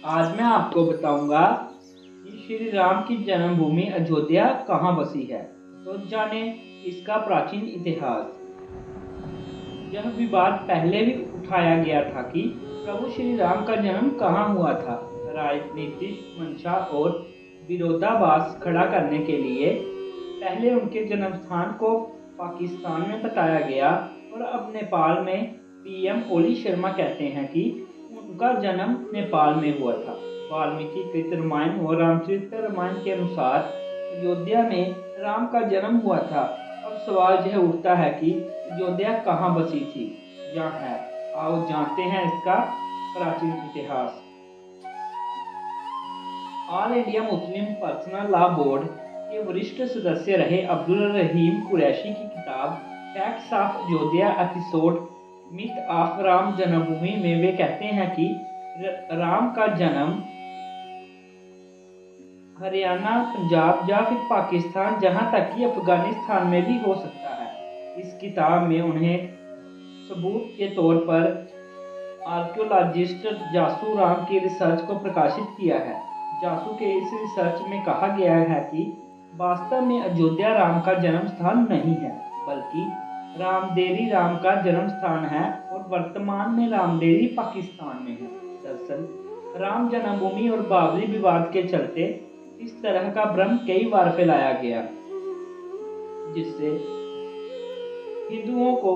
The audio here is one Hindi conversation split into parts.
आज मैं आपको बताऊंगा कि श्री राम की जन्मभूमि अयोध्या कहाँ बसी है। तो जाने इसका प्राचीन इतिहास। यह विवाद पहले भी उठाया गया था कि प्रभु श्री राम का जन्म कहाँ हुआ था। राजनीतिक मंशा और विरोधाभास खड़ा करने के लिए पहले उनके जन्म स्थान को पाकिस्तान में बताया गया और अब नेपाल में पीएम ओली शर्मा कहते हैं कि उनका जन्म नेपाल में हुआ था। वाल्मीकि कृत रामायण और रामचरित रामायण के अनुसार अयोध्या में राम का जन्म हुआ था। अब सवाल यह उठता है कि अयोध्या कहाँ बसी थी या है। आओ जानते हैं इसका प्राचीन इतिहास। All India Muslim personal law board के वरिष्ठ सदस्य रहे अब्दुल रहीम कुरैशी की किताब facts of Ayodhya episode myth of Ram जन्मभूमि में वे कहते हैं कि राम का जन्म हरियाणा, पंजाब या फिर पाकिस्तान, जहां तक कि अफगानिस्तान में भी हो सकता है। इस किताब में उन्हें सबूत के तौर पर आर्कियोलॉजिस्ट जासू राम की रिसर्च को प्रकाशित किया है। जासू के इस रिसर्च में कहा गया है कि वास्तव में अयोध्या राम का जन्म स्थान नहीं है, बल्कि रामदेरी राम का जन्म स्थान है और वर्तमान में रामदेरी पाकिस्तान में है। दरअसल राम जन्मभूमि और बाबरी विवाद के चलते इस तरह का भ्रम कई बार फैलाया गया, जिससे हिंदुओं को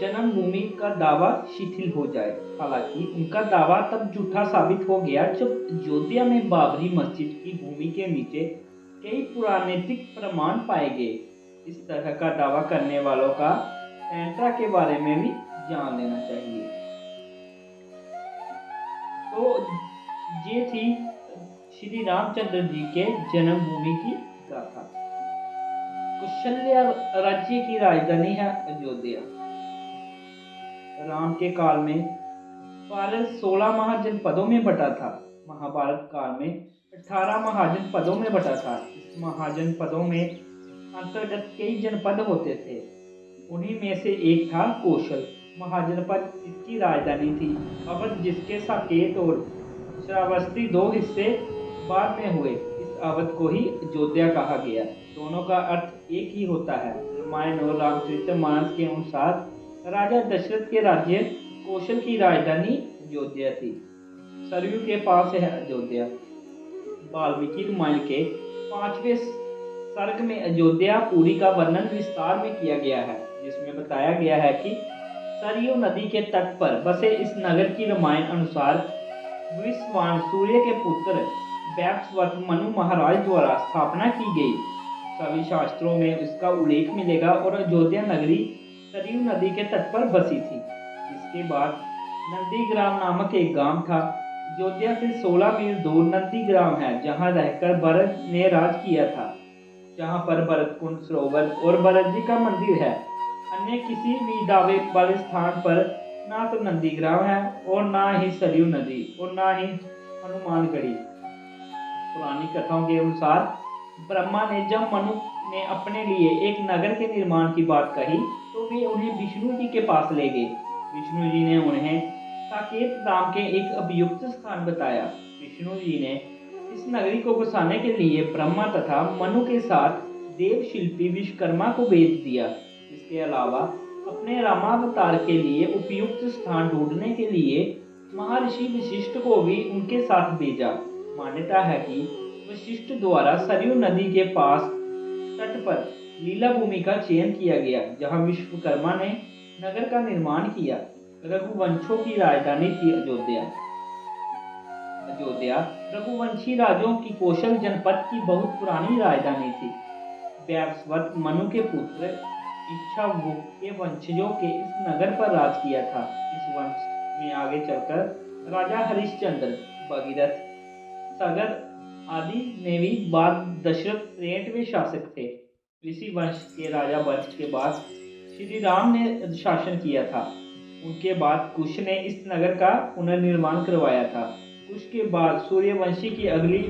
जन्मभूमि का दावा शिथिल हो जाए। हालांकि उनका दावा तब झूठा साबित हो गया जब अयोध्या में बाबरी मस्जिद की भूमि के नीचे कई पुराणैतिक प्रमाण पाए गए। इस तरह का दावा करने वालों का एंट्रा के बारे में भी जान लेना चाहिए। तो ये थी श्री रामचंद्र जी के जन्मभूमि की गाथा। कौशल्या राज्य की राजधानी है अयोध्या। राम के काल में भारत 16 महाजनपदों में बटा था। महाभारत काल में 18 महाजनपदों में बटा था। इस महाजनपदों में अंतर्गत कई जनपद होते थे। उन्हीं में से एक था कौशल महाजनपद। इसकी राजधानी थी अवध, जिसके साकेत और श्रावस्ती दो हिस्से बाद में हुए। इस अवध को ही अयोध्या कहा गया। दोनों का अर्थ एक ही होता है। रामायण और रामचरितमानस के अनुसार राजा दशरथ के राज्य कौशल की राजधानी अयोध्या थी। सरयू के पास है अयोध्या। वाल्मीकि रामायण के 5वें सर्ग में अयोध्या पुरी का वर्णन विस्तार में किया गया है, जिसमें बताया गया है कि सरयू नदी के तट पर बसे इस नगर की रामायण अनुसार विश्वान सूर्य के पुत्र वैवस्वत मनु महाराज द्वारा स्थापना की गई। सभी शास्त्रों में इसका उल्लेख मिलेगा और अयोध्या नगरी सरयू नदी के तट पर बसी थी। इसके बाद नंदीग्राम नामक एक गांव था। अयोध्या से 16 मील दूर नंदीग्राम है, जहां रहकर भरत ने राज किया था, जहां पर भरत कुंड सरोवर और भरत जी का मंदिर है। अन्य किसी भी दावे वाले स्थान पर ना तो नंदीग्राम है और ना ही सरयू नदी और ना ही हनुमानगढ़ी। पुरानी कथाओं के अनुसार ब्रह्मा ने जब मनु ने अपने लिए एक नगर के निर्माण की बात कही तो वे उन्हें विष्णु जी के पास ले गए। विष्णु जी ने उन्हें साकेत नाम के एक उपयुक्त स्थान बताया। विष्णु जी ने इस नगरी को बसाने के लिए ब्रह्मा तथा मनु के साथ देव शिल्पी विश्वकर्मा को भेज दिया। इसके अलावा अपने रामावतार के लिए उपयुक्त स्थान ढूंढने के लिए महर्षि वशिष्ठ को भी उनके साथ भेजा। मान्यता है कि वशिष्ठ द्वारा सरयू नदी के पास तट पर लीला भूमि का चयन किया गया, जहां विश्वकर्मा ने नगर का निर्माण किया। रघुवंशों की राजधानी थी अयोध्या। अयोध्या रघुवंशी राजों की कौशल जनपद की बहुत पुरानी राजधानी थी। वैवस्वत मनु के पुत्र इक्ष्वाकु के वंशजों के इस नगर पर राज किया था। इस वंश में आगे चलकर राजा हरिश्चंद्र, भगीरथ, सागर आदि ने भी बाद दशरथ 63वें शासक थे। इसी वंश के राजा वंश के बाद श्री राम ने शासन किया था। उनके बाद कुश ने इस नगर का पुनर्निर्माण करवाया था। कुश के बाद सूर्यवंशी की अगली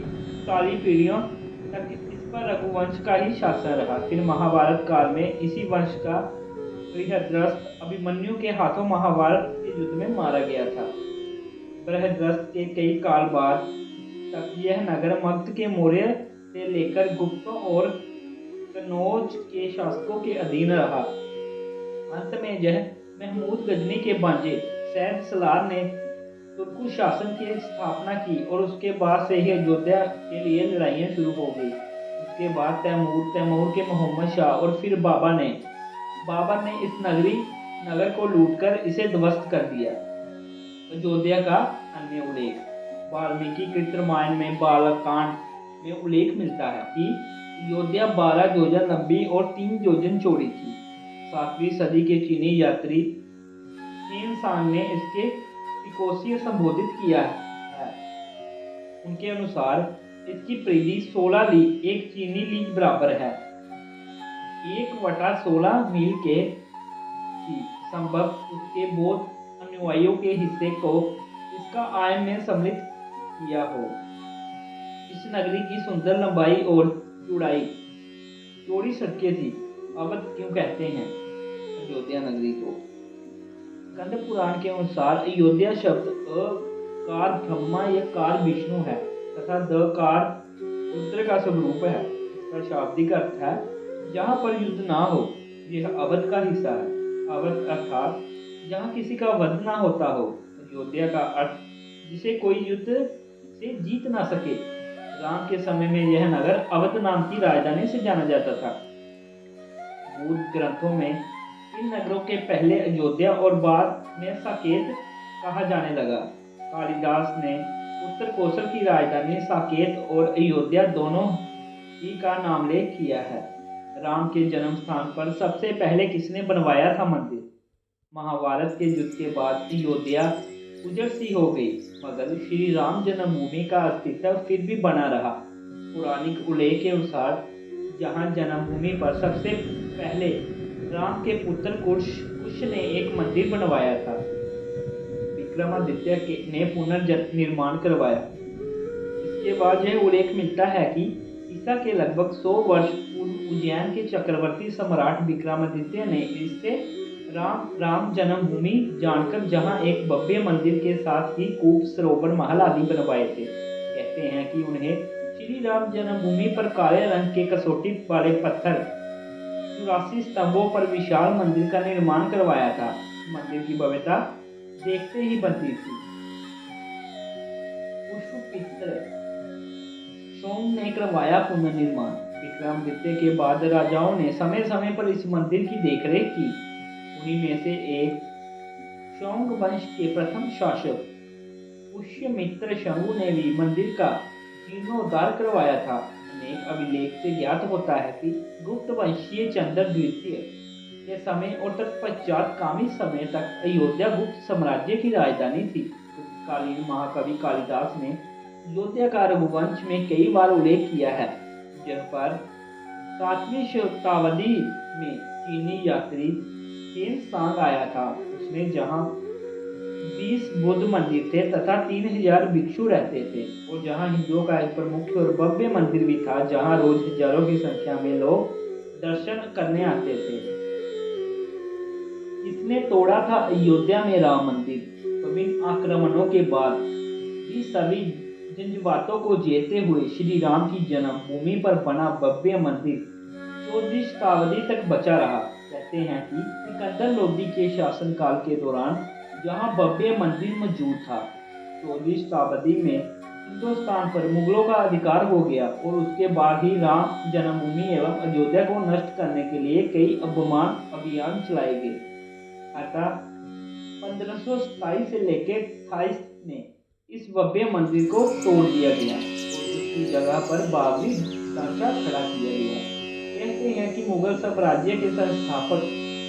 40 पीढ़ियों तक इस पर रघुवंश का ही शासन रहा। फिर महाभारत काल में इसी वंश का बृहद्रथ अभिमन्यु के हाथों महाभारत के युद्ध में मारा गया था। बृहद्रथ के कई काल बाद तक यह नगर मगध के मौर्य से लेकर गुप्तों और कनौज के शासकों के अधीन रहा। अंत में यह महमूद गजनी के भांजे सैयद सलार ने तुर्को शासन की स्थापना की और उसके बाद से ही अयोध्या के लिए लड़ाइयाँ शुरू हो गई। उसके बाद तैमूर के मोहम्मद शाह और फिर बाबर ने इस नगर को लूटकर इसे ध्वस्त कर दिया। अयोध्या का अन्य उल्लेख वाल्मीकि कृत रामायण में बालकांड में उल्लेख मिलता है कि अयोध्या 12 योजन लंबी और 3 योजन चौड़ी थी। 7वीं सदी के चीनी यात्री हेनसांग ने इसके विकोसीय संबोधित किया है। उनके अनुसार इसकी परिधि 16 लीग 1 चीनी लीग बराबर है। 1/16 मील के थी। संभव उसके बौद्ध अनुयायियों के हिस्से को इसका आयन में सम्मिलित किया हो। इस नगरी की सुंदर लंबाई और चौड़ी सड़कें थी। अवध क्यों कहते हैं अयोध्या नगरी को? स्कंद पुराण के अनुसार अयोध्या शब्द अकार ब्रह्मा या कार विष्णु है तथा दकार रुद्र का स्वरूप है। इसका शाब्दिक अर्थ है जहाँ पर युद्ध ना हो। यह अवध का हिस्सा है। अवध अर्थात जहाँ किसी का वध ना होता हो। अयोध्या का अर्थ जिसे कोई युद्ध से जीत ना सके। राम के समय में यह नगर अवध नाम की राजधानी से जाना जाता था। बौद्ध ग्रंथों में इन नगरों के पहले अयोध्या और बाद में साकेत कहा जाने लगा। कालिदास ने उत्तर कोसल की राजधानी साकेत और अयोध्या दोनों ही का नामलेख किया है। राम के जन्म स्थान पर सबसे पहले किसने बनवाया था मंदिर? महाभारत के युद्ध के बाद अयोध्या उजड़ सी हो गई, मगर श्री राम जन्मभूमि का अस्तित्व फिर भी बना रहा। पौराणिक उल्लेख के अनुसार जहाँ जन्मभूमि पर सबसे पहले राम के पुत्र कुश ने एक मंदिर बनवाया था, विक्रमादित्य ने पुनर्निर्माण करवाया। इसके बाद यह उल्लेख मिलता है कि ईसा के लगभग 100 वर्ष पूर्व उज्जैन के चक्रवर्ती सम्राट विक्रमादित्य ने इसे राम जन्मभूमि जानकर जहां एक भव्य मंदिर के साथ ही कूप, सरोवर, महल आदि बनवाए थे। कहते हैं कि उन्हें श्री राम जन्मभूमि पर काले रंग के कसौटी वाले पत्थर 84 स्तंभों पर विशाल मंदिर का निर्माण करवाया था। मंदिर की भव्यता देखते ही बनती थी। पुष्पपित्र सोम ने करवाया पुनर्निर्माण। विक्रमादित्य के बाद राजाओं ने समय समय पर इस मंदिर की देखरेख की। उन्हीं में से एक शौंग वंश के प्रथम शासक पुष्यमित्र शंभु ने भी मंदिर का जीर्णोद्धार करवाया था। अनेक अभिलेख से ज्ञात होता है कि गुप्त वंशीय चंद्र द्वितीय के समय और तत्पश्चात कामी समय तक अयोध्या गुप्त साम्राज्य की राजधानी थी। कालीन महाकवि कालिदास ने अयोध्या का रघुवंश में कई बार उल्लेख किया है, जिन पर 7वीं शताब्दी में चीनी यात्री हेनसांग आया था। उसने जहां 20 बुद्ध मंदिर थे तथा 3000 भिक्षु रहते थे और जहां हिंदुओं का एक प्रमुख और भव्य मंदिर भी था, जहां रोज हजारों की संख्या में लोग दर्शन करने आते थे। इसने तोड़ा था अयोध्या में राम मंदिर। विभिन्न आक्रमणों के बाद भी सभी जंजवातों को जीते हुए श्री राम की जन्मभूमि पर बना भव्य मंदिर 14वीं शताब्दी तक बचा रहा। कहते हैं कि सिकंदर लोदी के शासनकाल के दौरान जहां भव्य मंदिर मौजूद था, 14वीं शताब्दी में हिंदुस्तान पर मुगलों का अधिकार हो गया और उसके बाद ही राम जन्मभूमि एवं अयोध्या को नष्ट करने के लिए कई अभियान चलाए गए। अतः 1527 से लेकर 28 में इस भव्य मंदिर को तोड़ दिया गया और उसकी जगह पर बाबरी ढांचा खड़ा किया गया। कहते हैं कि मुगल साम्राज्य के संस्थापक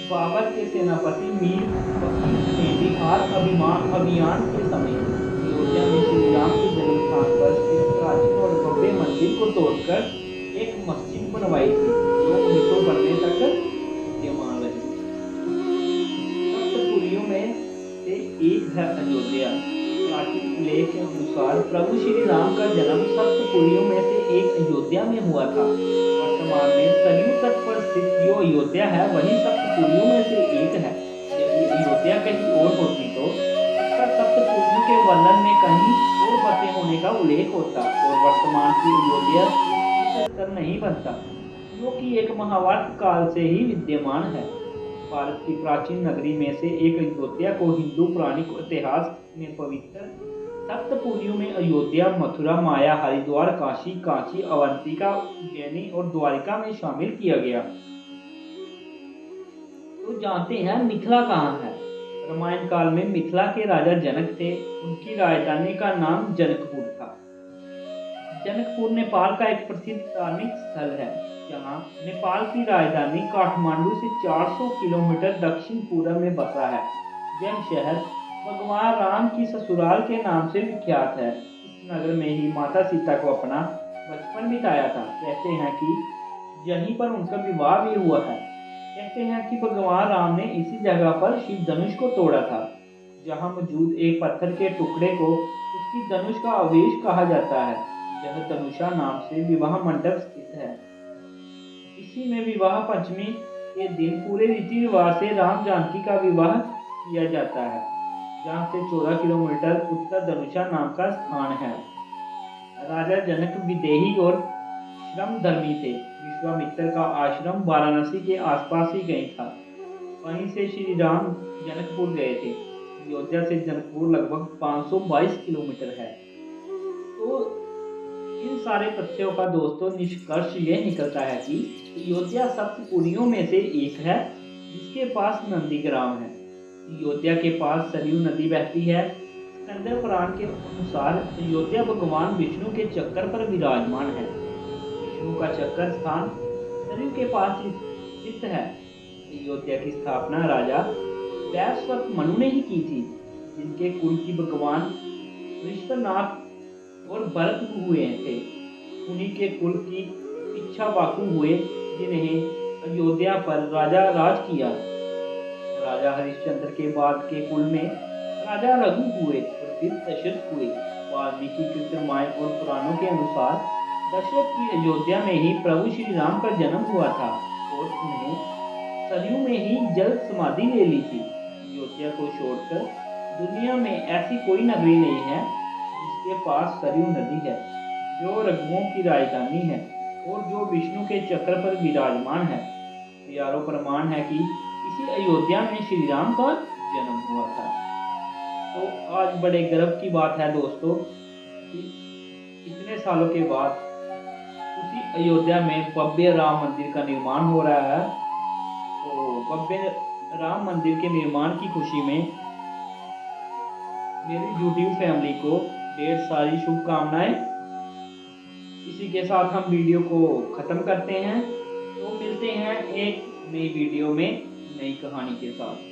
बाबर के सेनापति मीर बकीर ने बिहार अभियान के समय अयोध्या में श्री राम के जन्म स्थान पर स्थित प्राचीन और भव्य मंदिर को तोड़कर एक मस्जिद बनवाई थी, जो 1900 बनने तक विद्यमान रही। सप्तपुरियों में से एक है अयोध्या। प्राचीन उल्लेख के अनुसार प्रभु श्री राम का जन्म सप्तपुरियों में से एक अयोध्या में हुआ था। वर्तमान में सरयू तट पर स्थित जो अयोध्या है वही सप्तपुरियों में से एक है। यदि अयोध्या कहीं और होती तो इसका सप्तपुरियों के के वर्णन में कहीं और बसे होने का उल्लेख होता और वर्तमान की अयोध्या इस स्तर नहीं बनता, जो कि एक महाभारत काल से ही विद्यमान है। भारत की प्राचीन नगरी में से एक अयोध्या को हिंदू पौराणिक इतिहास में पवित्र सप्तपुरियों में अयोध्या, मथुरा, माया, हरिद्वार, काशी, कांची, अवंतिका, उज्जैनी और द्वारिका में शामिल किया गया। तो जानते हैं मिथिला कहाँ है। रामायण काल में मिथिला के राजा जनक थे। उनकी राजधानी का नाम जनकपुर था। जनकपुर नेपाल का एक प्रसिद्ध धार्मिक स्थल है, जहाँ नेपाल की राजधानी काठमांडू से 400 किलोमीटर दक्षिण पूर्व में बसा है। यह शहर भगवान राम की ससुराल के नाम से विख्यात है। इस नगर में ही माता सीता को अपना बचपन बिताया था। कहते हैं कि यहीं पर उनका विवाह भी हुआ है। कहते हैं कि भगवान राम ने इसी जगह पर शिव धनुष को तोड़ा था। जहां मौजूद एक पत्थर के टुकड़े को उसकी धनुष का अवशेष कहा जाता है। यह धनुषा नाम से विवाह मंडप स्थित है। इसी में विवाह पंचमी के दिन पूरे रीति रिवाज से राम जानकी का विवाह किया जाता है। जहाँ से 14 किलोमीटर उत्तर धनुषा नाम का स्थान है। राजा जनक विदेही और श्रमधर्मी थे। विश्वामित्र का आश्रम वाराणसी के आसपास ही कहीं था। वहीं से श्री राम जनकपुर गए थे। अयोध्या से जनकपुर लगभग 522 किलोमीटर है। तो इन सारे तथ्यों का दोस्तों निष्कर्ष ये निकलता है कि अयोध्या सप्तपुरियों में से एक है, जिसके पास नंदीग्राम है। अयोध्या के पास सरयू नदी बहती है। स्कंद पुराण के अनुसार अयोध्या भगवान विष्णु के चक्कर पर विराजमान है। विष्णु का चक्कर स्थान सरयू के पास स्थित है। अयोध्या की स्थापना राजा वैवस्वत मनु ने ही की थी, जिनके कुल की भगवान ऋषभनाथ और भरत हुए थे। उन्हीं के कुल की इक्ष्वाकु हुए, जिन्हें अयोध्या पर राजा राज किया। राजा हरिश्चंद्र के बाद के कुल में राजा रघु हुए और फिर दशरथ हुए। वाल्मीकि कृत रामायण और पुराणों के अनुसार दशरथ की अयोध्या में ही प्रभु श्री राम का जन्म हुआ था और उन्हें सरयू में ही जल समाधि ले ली थी। अयोध्या को छोड़कर दुनिया में ऐसी कोई नगरी नहीं है जिसके पास सरयू नदी है, जो रघुओं की राजधानी है और जो विष्णु के चक्र पर विराजमान है। हजारों प्रमाण है कि इसी अयोध्या में श्री राम का जन्म हुआ था। तो आज बड़े गर्व की बात है दोस्तों कि इतने सालों के बाद उसी अयोध्या में भव्य राम मंदिर का निर्माण हो रहा है। तो भव्य राम मंदिर के निर्माण की खुशी में मेरी यूट्यूब फैमिली को ढेर सारी शुभकामनाएं। इसी के साथ हम वीडियो को ख़त्म करते हैं। तो मिलते हैं एक नई वीडियो में नई कहानी के साथ।